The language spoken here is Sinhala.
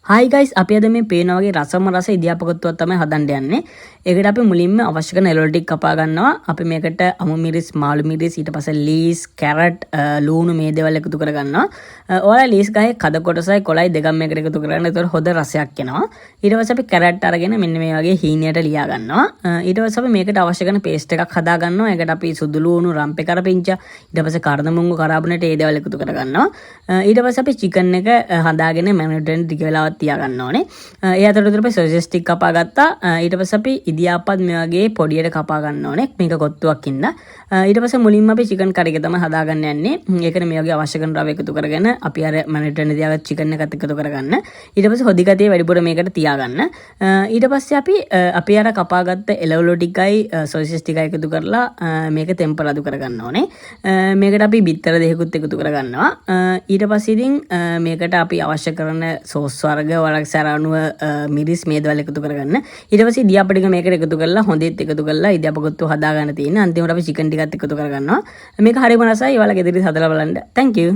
Hi guys, අපි අද මේ පේනා වගේ රසම රස ඉදියාපකත්තුවක් තමයි හදන්න යන්නේ. ඒකට අපි මුලින්ම අවශ්‍ය කරන එළවලු ටික කපා ගන්නවා. අපි මේකට අමු මිරිස්, මාළු මිරිස්, ඊට පස්සේ ලීස්, කැරට්, ලූණු මේ දේවල් එකතු කර ගන්නවා. ඔයාලා ලීස් ගහේ කද කොටසයි කොළයි දෙකම එකට එකතු කරගන්න. ඒතකොට හොඳ රසයක් එනවා. ඊට පස්සේ අපි කැරට් අරගෙන මෙන්න මේ වගේ හීනියට ලියා ගන්නවා. ඊට පස්සේ අපි මේකට අවශ්‍ය කරන පේස්ට් එකක් හදා ගන්නවා. ඒකට අපි සුදු ලූණු, රම්පේ කරපිංචා, ඊට පස්සේ කරදමුංගු, කරාබුනේට මේ දේවල් එකතු කර ගන්නවා. ඊට පස්සේ අපි චිකන් එක හදාගෙන මැරිනේට් වෙන්න ටික වෙලාවක් තියාගන්න ඕනේ. ඒ අතරතුර අපි සොසේජ් ටික කපා ගත්තා. ඊට පස්සේ අපි ඉදියාපත් මේ වගේ පොඩියට කපා ගන්න ඕනේ. මේක කොත්තුවක් ඉන්න. ඊට පස්සේ මුලින්ම අපි චිකන් කරි එක තමයි හදාගන්න යන්නේ. ඒකට මේ වගේ අවශ්‍ය කරන ද්‍රව්‍ය එකතු කරගෙන අපි අර මැරිනේට් වෙන්න තියාගත්ත චිකන් එකත් එකතු කරගන්න. ඊට පස්සේ හොදි ගතිය වැඩිපුර මේකට තියාගන්න. ඊට පස්සේ අපි අර කපාගත්ත එළවලු ටිකයි සොසේජ් ටිකයි එකතු කරලා මේක තෙම්පරාදු කරගන්න ඕනේ. මේකට අපි බිත්තර දෙකකුත් එකතු කරගන්නවා. ඊට පස්සේ ඉතින් මේකට අපි අවශ්‍ය කරන සෝස් වර්ග වලක් සරණුව මිරිස් මේ දේවල් එකතු කරගන්න. ඊට පස්සේ ඉදියාප ටික මේකට එකතු කරලා හොඳට එකතු කරලා ඉදියාපකත්තු හදා ගන්න තියෙන. අන්තිමට අපි චිකන් ටිකත් එකතු කරගන්නවා. මේක හරියම රසයි. ඔයාලා ගෙදරදී හදලා බලන්න. Thank you.